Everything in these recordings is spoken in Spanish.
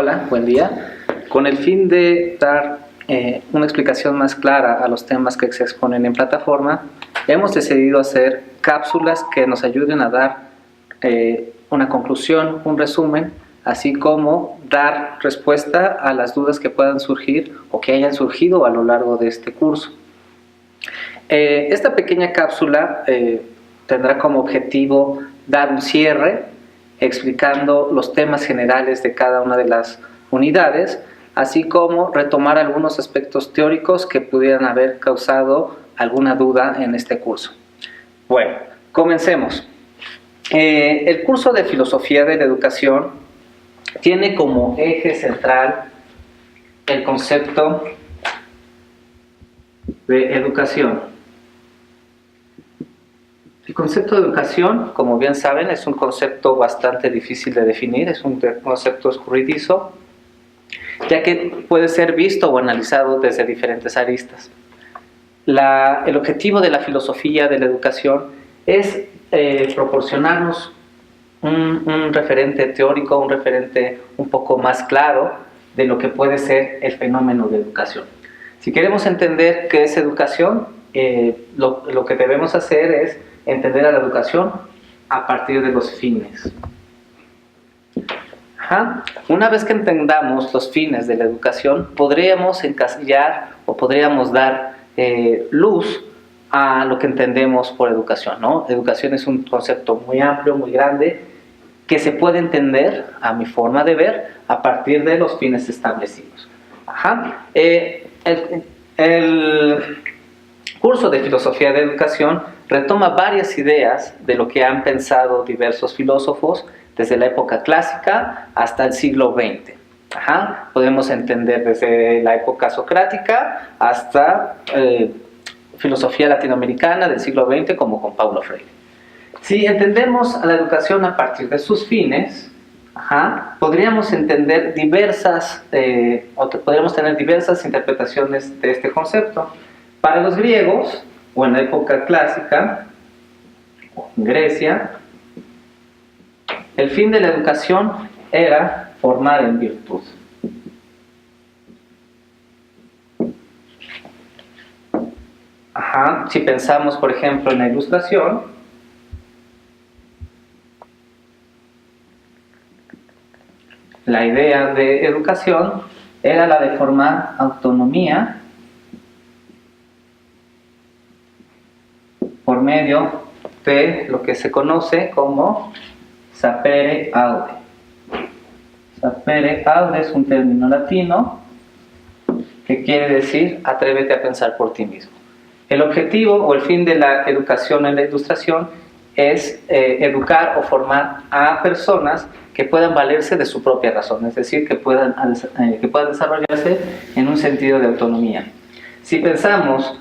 Hola, buen día. Con el fin de dar una explicación más clara a los temas que se exponen en plataforma, hemos decidido hacer cápsulas que nos ayuden a dar una conclusión, un resumen, así como dar respuesta a las dudas que puedan surgir o que hayan surgido a lo largo de este curso. Esta pequeña cápsula tendrá como objetivo dar un cierre explicando los temas generales de cada una de las unidades, así como retomar algunos aspectos teóricos que pudieran haber causado alguna duda en este curso. Bueno, comencemos. El curso de Filosofía de la Educación tiene como eje central el concepto de educación. El concepto de educación, como bien saben, es un concepto bastante difícil de definir, es un concepto escurridizo, ya que puede ser visto o analizado desde diferentes aristas. El objetivo de la filosofía de la educación es proporcionarnos un referente teórico, un referente un poco más claro de lo que puede ser el fenómeno de educación. Si queremos entender qué es educación, lo que debemos hacer es entender a la educación a partir de los fines. Una vez que entendamos los fines de la educación, podríamos encasillar o podríamos dar luz a lo que entendemos por educación, ¿no? Educación es un concepto muy amplio, muy grande, que se puede entender, a mi forma de ver, a partir de los fines establecidos. El curso de Filosofía de Educación retoma varias ideas de lo que han pensado diversos filósofos desde la época clásica hasta el siglo XX. Podemos entender desde la época socrática hasta filosofía latinoamericana del siglo XX, como con Paulo Freire. Si entendemos a la educación a partir de sus fines, podríamos entender podríamos tener diversas interpretaciones de este concepto. Para los griegos, o en la época clásica, en Grecia, el fin de la educación era formar en virtud. Si pensamos, por ejemplo, en la Ilustración, la idea de educación era la de formar autonomía por medio de lo que se conoce como sapere aude. Sapere aude es un término latino que quiere decir atrévete a pensar por ti mismo. El objetivo o el fin de la educación en la Ilustración es educar o formar a personas que puedan valerse de su propia razón, es decir, que puedan desarrollarse en un sentido de autonomía. Si pensamos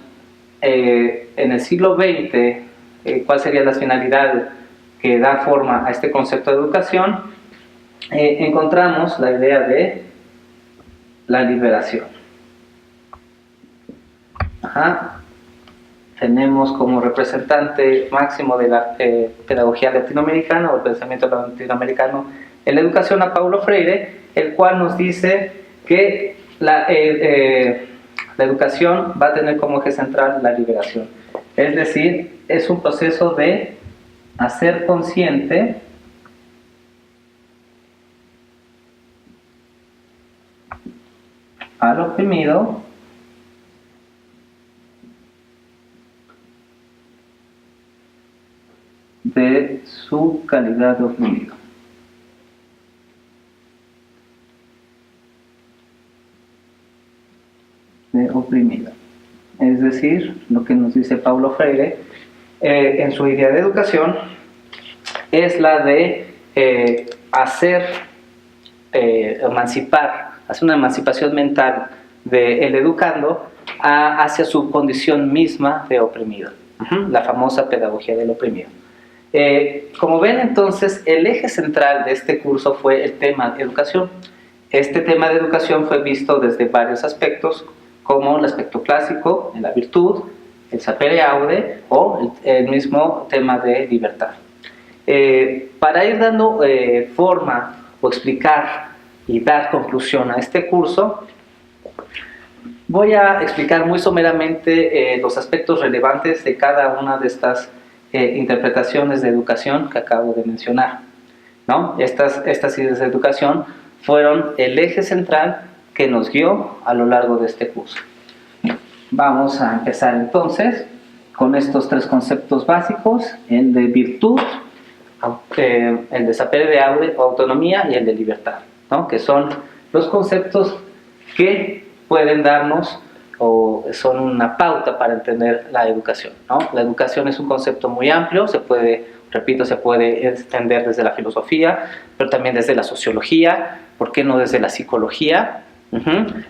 en el siglo XX, cuáles serían las finalidades que da forma a este concepto de educación, encontramos la idea de la liberación. Tenemos como representante máximo de la pedagogía latinoamericana o el pensamiento latinoamericano en la educación a Paulo Freire, el cual nos dice que la educación va a tener como eje central la liberación. Es decir, es un proceso de hacer consciente al oprimido de su calidad de oprimido. Es decir, lo que nos dice Paulo Freire en su idea de educación es la de hacer una emancipación mental del educando hacia su condición misma de oprimido. La famosa pedagogía del oprimido. Como ven, entonces, el eje central de este curso fue el tema de educación. Este tema de educación fue visto desde varios aspectos, como el aspecto clásico, en la virtud, el sapere aude o el mismo tema de libertad. Para ir dando forma o explicar y dar conclusión a este curso, voy a explicar muy someramente los aspectos relevantes de cada una de estas interpretaciones de educación que acabo de mencionar, ¿no? Estas ideas de educación fueron el eje central que nos guió a lo largo de este curso. Vamos a empezar entonces con estos tres conceptos básicos: el de virtud, el de saber de autonomía y el de libertad, ¿no? Que son los conceptos que pueden darnos o son una pauta para entender la educación, ¿no? La educación es un concepto muy amplio, se puede extender desde la filosofía, pero también desde la sociología, ¿por qué no desde la psicología?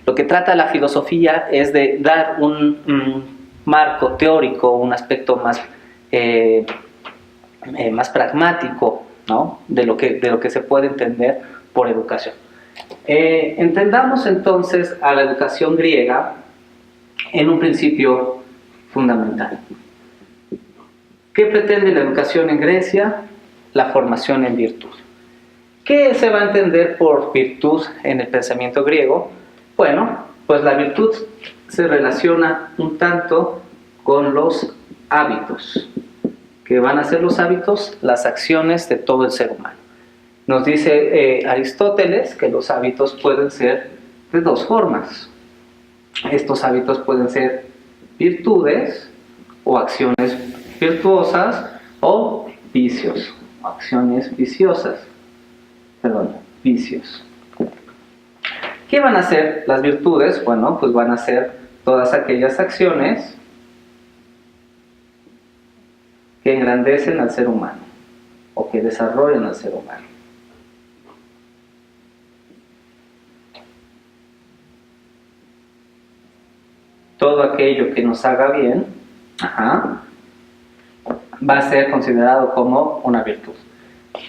Lo que trata la filosofía es de dar un marco teórico, un aspecto más pragmático, ¿no? de lo que se puede entender por educación. Entendamos entonces a la educación griega en un principio fundamental. ¿Qué pretende la educación en Grecia? La formación en virtud. ¿Qué se va a entender por virtud en el pensamiento griego? Bueno, pues la virtud se relaciona un tanto con los hábitos. ¿Qué van a ser los hábitos? Las acciones de todo el ser humano. Nos dice Aristóteles que los hábitos pueden ser de dos formas. Estos hábitos pueden ser virtudes o acciones virtuosas o vicios, acciones viciosas. Vicios. ¿Qué van a ser las virtudes? Bueno, pues van a ser todas aquellas acciones que engrandecen al ser humano o que desarrollan al ser humano. Todo aquello que nos haga bien, va a ser considerado como una virtud.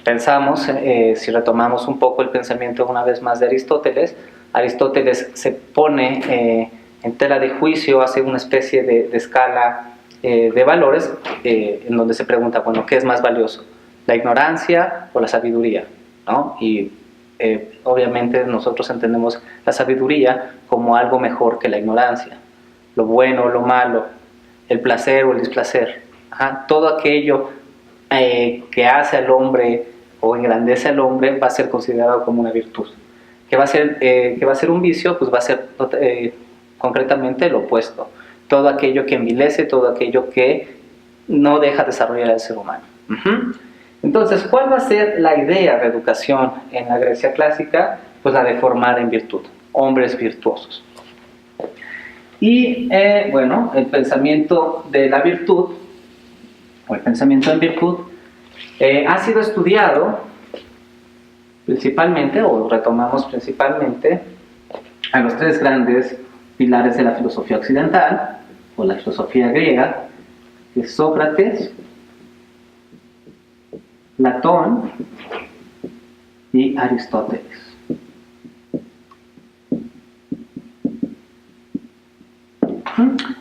Pensamos, si retomamos un poco el pensamiento una vez más de Aristóteles, Aristóteles se pone en tela de juicio, hace una especie de escala de valores en donde se pregunta, bueno, ¿qué es más valioso? ¿La ignorancia o la sabiduría? ¿No? Y obviamente nosotros entendemos la sabiduría como algo mejor que la ignorancia, lo bueno o lo malo, el placer o el displacer, todo aquello que hace al hombre o engrandece al hombre va a ser considerado como una virtud. ¿Qué va a ser un vicio? Pues va a ser concretamente lo opuesto. Todo aquello que envilece, todo aquello que no deja desarrollar al ser humano. Entonces, ¿cuál va a ser la idea de educación en la Grecia clásica? Pues la de formar en virtud, hombres virtuosos. Y bueno, el pensamiento de la virtud o el pensamiento en virtud ha sido estudiado principalmente, o retomamos principalmente, a los tres grandes pilares de la filosofía occidental o la filosofía griega, que es Sócrates, Platón y Aristóteles.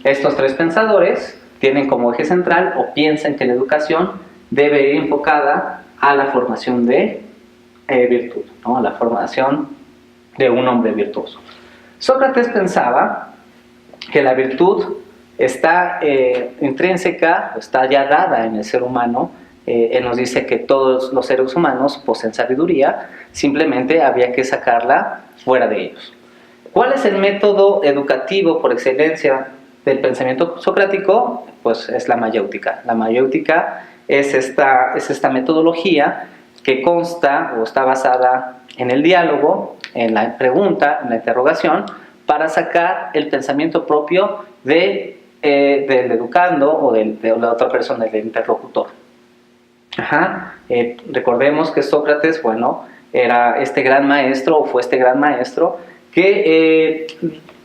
Estos tres pensadores tienen como eje central o piensan que la educación debe ir enfocada a la formación de virtud, ¿no? A la formación de un hombre virtuoso. Sócrates pensaba que la virtud está intrínseca, está ya dada en el ser humano. Él nos dice que todos los seres humanos poseen sabiduría, simplemente había que sacarla fuera de ellos. ¿Cuál es el método educativo por excelencia del pensamiento socrático? Pues es la mayéutica. La mayéutica es esta metodología que consta o está basada en el diálogo, en la pregunta, en la interrogación, para sacar el pensamiento propio del educando o de la otra persona, del interlocutor. Recordemos que Sócrates, bueno, era este gran maestro, o fue este gran maestro, que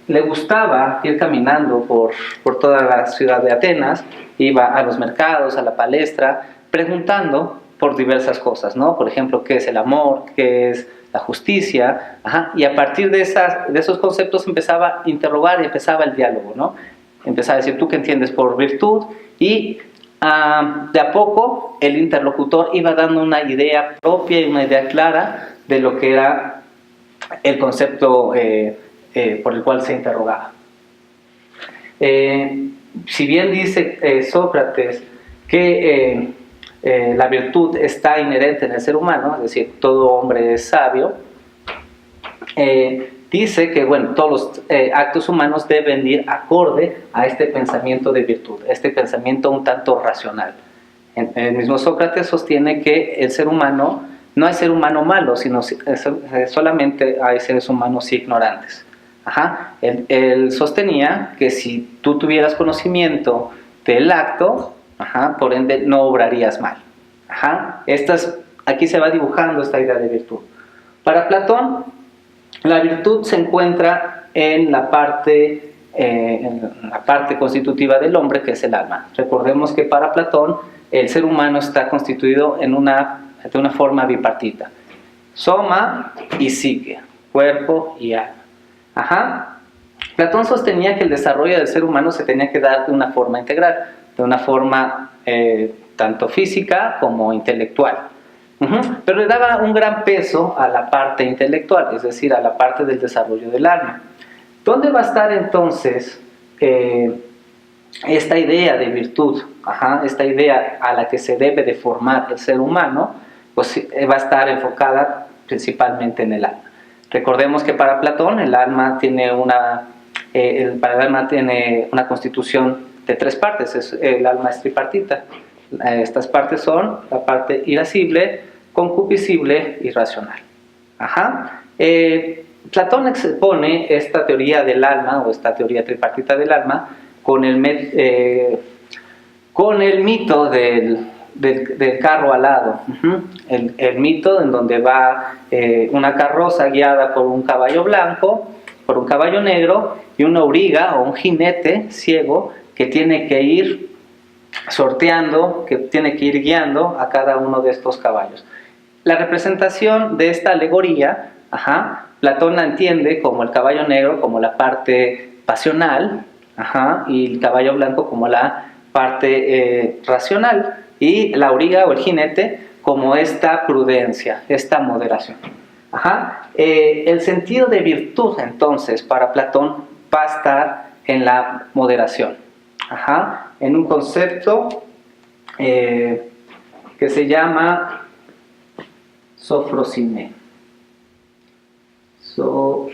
le gustaba ir caminando por toda la ciudad de Atenas, iba a los mercados, a la palestra, preguntando por diversas cosas, ¿no? Por ejemplo, ¿qué es el amor? ¿Qué es la justicia? Y a partir de esos conceptos empezaba a interrogar y empezaba el diálogo, ¿no? Empezaba a decir, ¿tú qué entiendes por virtud? Y de a poco el interlocutor iba dando una idea propia y una idea clara de lo que era el concepto por el cual se interrogaba. Si bien dice Sócrates que la virtud está inherente en el ser humano, es decir, todo hombre es sabio, dice que bueno, todos los actos humanos deben ir acorde a este pensamiento de virtud, este pensamiento un tanto racional. El mismo Sócrates sostiene que el ser humano, no hay ser humano malo, sino solamente hay seres humanos ignorantes. Ajá. Él sostenía que si tú tuvieras conocimiento del acto, ajá, por ende no obrarías mal. Ajá. Aquí se va dibujando esta idea de virtud. Para Platón, la virtud se encuentra en la parte constitutiva del hombre, que es el alma. Recordemos que para Platón el ser humano está constituido de una forma bipartita: soma y psique, cuerpo y alma. Ajá. Platón sostenía que el desarrollo del ser humano se tenía que dar de una forma integral, de una forma tanto física como intelectual. Pero le daba un gran peso a la parte intelectual, es decir, a la parte del desarrollo del alma. ¿Dónde va a estar entonces esta idea de virtud? Ajá, esta idea a la que se debe de formar el ser humano, pues va a estar enfocada principalmente en el alma. Recordemos que para Platón el alma tiene una constitución de 3 partes. El alma es tripartita. Estas partes son la parte irascible, concupiscible y racional. Ajá. Platón expone esta teoría del alma, o esta teoría tripartita del alma, con el mito del carro alado. El mito en donde va una carroza guiada por un caballo blanco, por un caballo negro, y un auriga o un jinete ciego que tiene que ir sorteando, que tiene que ir guiando a cada uno de estos caballos. La representación de esta alegoría, Platón la entiende como el caballo negro como la parte pasional, y el caballo blanco como la parte racional, y la auriga o el jinete como esta prudencia, esta moderación. El sentido de virtud entonces para Platón va a estar en la moderación, en un concepto que se llama sofrosine. Sofrosine,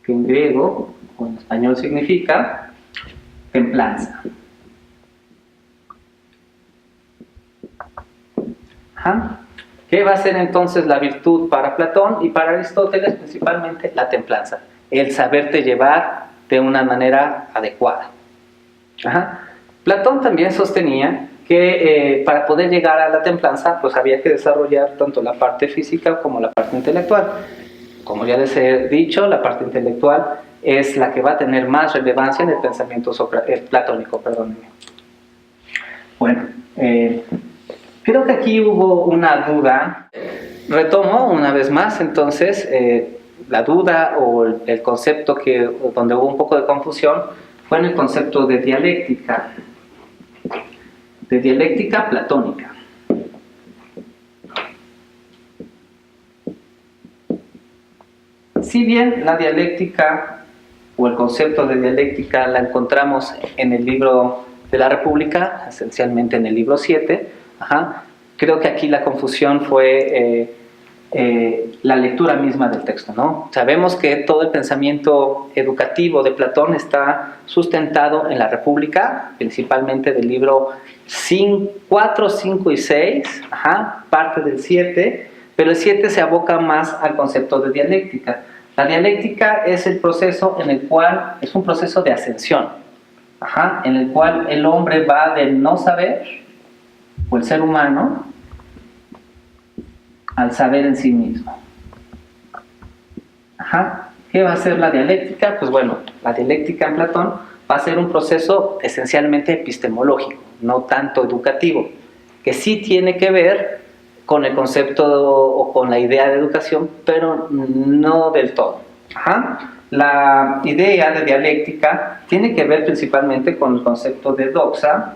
que en griego o en español significa templanza. ¿Qué va a ser entonces la virtud para Platón y para Aristóteles? Principalmente la templanza, el saberte llevar de una manera adecuada. Platón también sostenía que para poder llegar a la templanza pues había que desarrollar tanto la parte física como la parte intelectual. Como ya les he dicho, la parte intelectual es la que va a tener más relevancia en el pensamiento platónico. Bueno, creo que aquí hubo una duda. Retomo una vez más entonces la duda o el concepto donde hubo un poco de confusión fue en el concepto de dialéctica platónica. Si bien la dialéctica o el concepto de dialéctica la encontramos en el libro de la República, esencialmente en el libro 7, creo que aquí la confusión fue la lectura misma del texto, ¿no? Sabemos que todo el pensamiento educativo de Platón está sustentado en la República, principalmente del libro 4, 5 y 6, parte del 7, pero el 7 se aboca más al concepto de dialéctica. La dialéctica es el proceso en el cual es un proceso de ascensión, en el cual el hombre va del no saber, o el ser humano, al saber en sí mismo. ¿Qué va a ser la dialéctica? Pues bueno, la dialéctica en Platón va a ser un proceso esencialmente epistemológico, no tanto educativo, que sí tiene que ver con el concepto o con la idea de educación, pero no del todo. La idea de dialéctica tiene que ver principalmente con el concepto de doxa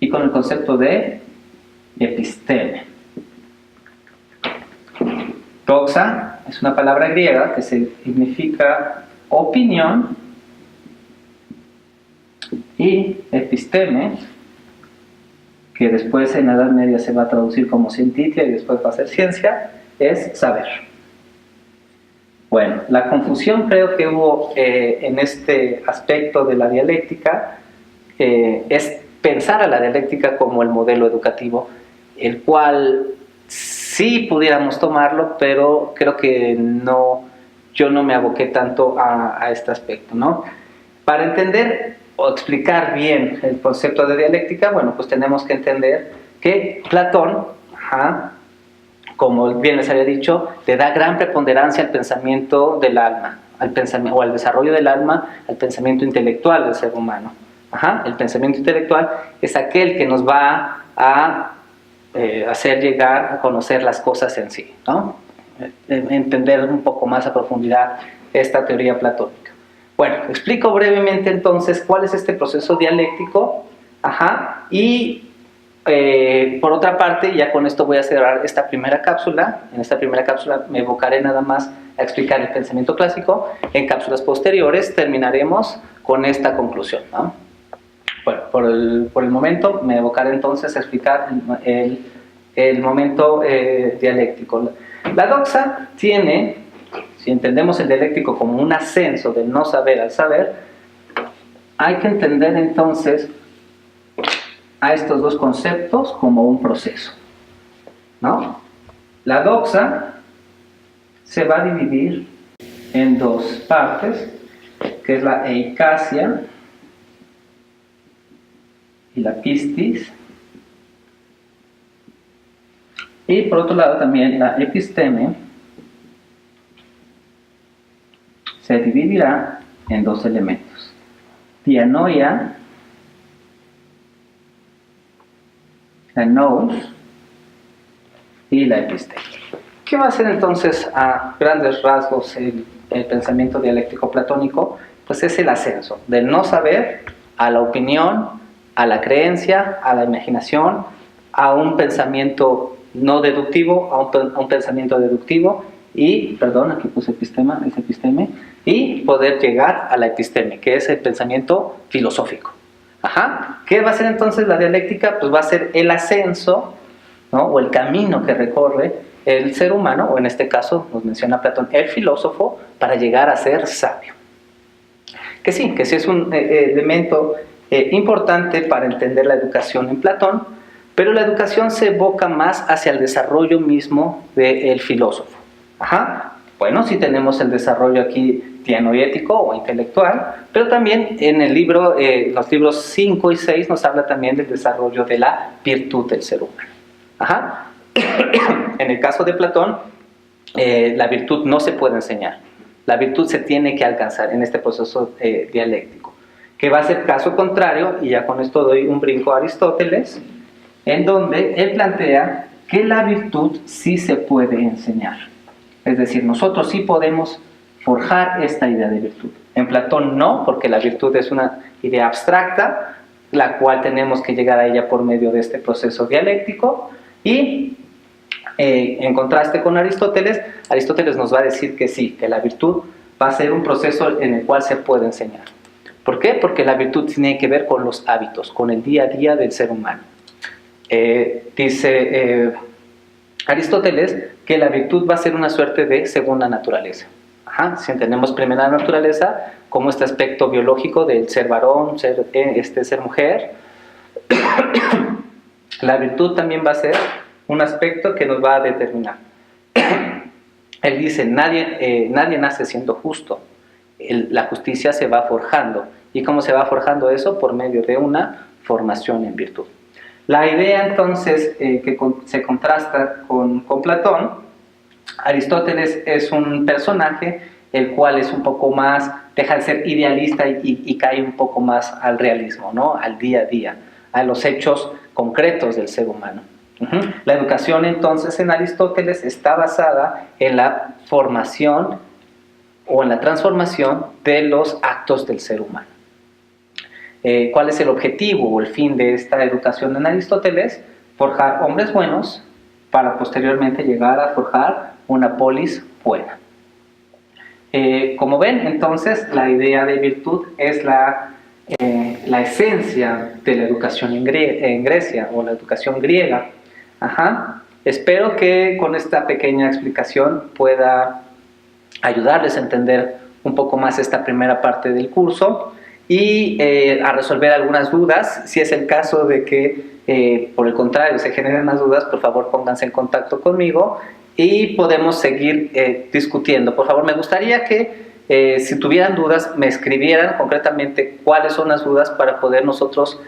y con el concepto de episteme. Doxa es una palabra griega que significa opinión, y episteme, que después en la Edad Media se va a traducir como cientitia y después va a ser ciencia, es saber. Bueno, la confusión creo que hubo en este aspecto de la dialéctica es pensar a la dialéctica como el modelo educativo, el cual sí pudiéramos tomarlo, pero creo que yo no me aboqué tanto a este aspecto, ¿no? Para entender o explicar bien el concepto de dialéctica, bueno, pues tenemos que entender que Platón, como bien les había dicho, le da gran preponderancia al pensamiento del alma, o al desarrollo del alma, al pensamiento intelectual del ser humano. El pensamiento intelectual es aquel que nos va a hacer llegar a conocer las cosas en sí, ¿no? Entender un poco más a profundidad esta teoría platónica. Bueno, explico brevemente entonces cuál es este proceso dialéctico, y por otra parte, ya con esto voy a cerrar esta primera cápsula. En esta primera cápsula me evocaré nada más a explicar el pensamiento clásico. En cápsulas posteriores terminaremos con esta conclusión, ¿no? Bueno, por el momento me evocaré entonces a explicar el momento dialéctico. La doxa tiene, si entendemos el dialéctico como un ascenso del no saber al saber, hay que entender entonces a estos dos conceptos como un proceso, ¿no? La doxa se va a dividir en dos partes, que es la eicasia y la pistis, y por otro lado también la episteme se dividirá en dos elementos, dianoia, la nous y la episteme. ¿Qué va a ser entonces a grandes rasgos el pensamiento dialéctico platónico? Pues es el ascenso del no saber a la opinión, a la creencia, a la imaginación, a un pensamiento no deductivo, a un pensamiento deductivo, y, perdón, aquí puse epistema, es episteme, y poder llegar a la episteme, que es el pensamiento filosófico. ¿Qué va a ser entonces la dialéctica? Pues va a ser el ascenso, ¿no? O el camino que recorre el ser humano, o en este caso nos menciona Platón, el filósofo, para llegar a ser sabio. Que sí es un elemento importante para entender la educación en Platón, pero la educación se evoca más hacia el desarrollo mismo del filósofo. Bueno, sí tenemos el desarrollo aquí dianoiético o intelectual, pero también en el libro, los libros 5 y 6 nos habla también del desarrollo de la virtud del ser humano. En el caso de Platón, la virtud no se puede enseñar, la virtud se tiene que alcanzar en este proceso dialéctico, que va a ser caso contrario, y ya con esto doy un brinco a Aristóteles, en donde él plantea que la virtud sí se puede enseñar. Es decir, nosotros sí podemos forjar esta idea de virtud. En Platón no, porque la virtud es una idea abstracta, la cual tenemos que llegar a ella por medio de este proceso dialéctico, y en contraste con Aristóteles, Aristóteles nos va a decir que sí, que la virtud va a ser un proceso en el cual se puede enseñar. ¿Por qué? Porque la virtud tiene que ver con los hábitos, con el día a día del ser humano. Dice Aristóteles que la virtud va a ser una suerte de segunda naturaleza. Si entendemos primera naturaleza como este aspecto biológico del ser varón, ser mujer, la virtud también va a ser un aspecto que nos va a determinar. Él dice, nadie nace siendo justo, la justicia se va forjando. ¿Y cómo se va forjando eso? Por medio de una formación en virtud. La idea entonces que se contrasta con Platón, Aristóteles es un personaje el cual es un poco más, deja de ser idealista y cae un poco más al realismo, ¿no? Al día a día, a los hechos concretos del ser humano. La educación entonces en Aristóteles está basada en la formación o en la transformación de los actos del ser humano. ¿Cuál es el objetivo o el fin de esta educación en Aristóteles? Forjar hombres buenos, para posteriormente llegar a forjar una polis buena. Como ven, entonces, la idea de virtud es la esencia de la educación en Grecia, o la educación griega. Espero que con esta pequeña explicación pueda ayudarles a entender un poco más esta primera parte del curso y a resolver algunas dudas. Si es el caso de que, por el contrario, se generen más dudas, por favor pónganse en contacto conmigo y podemos seguir discutiendo. Por favor, me gustaría que si tuvieran dudas me escribieran concretamente cuáles son las dudas para poder nosotros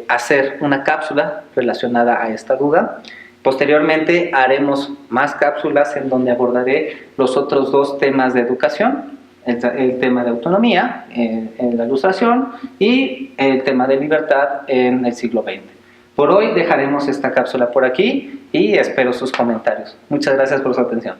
hacer una cápsula relacionada a esta duda. Posteriormente haremos más cápsulas en donde abordaré los otros dos temas de educación, el tema de autonomía en la Ilustración y el tema de libertad en el siglo XX. Por hoy dejaremos esta cápsula por aquí y espero sus comentarios. Muchas gracias por su atención.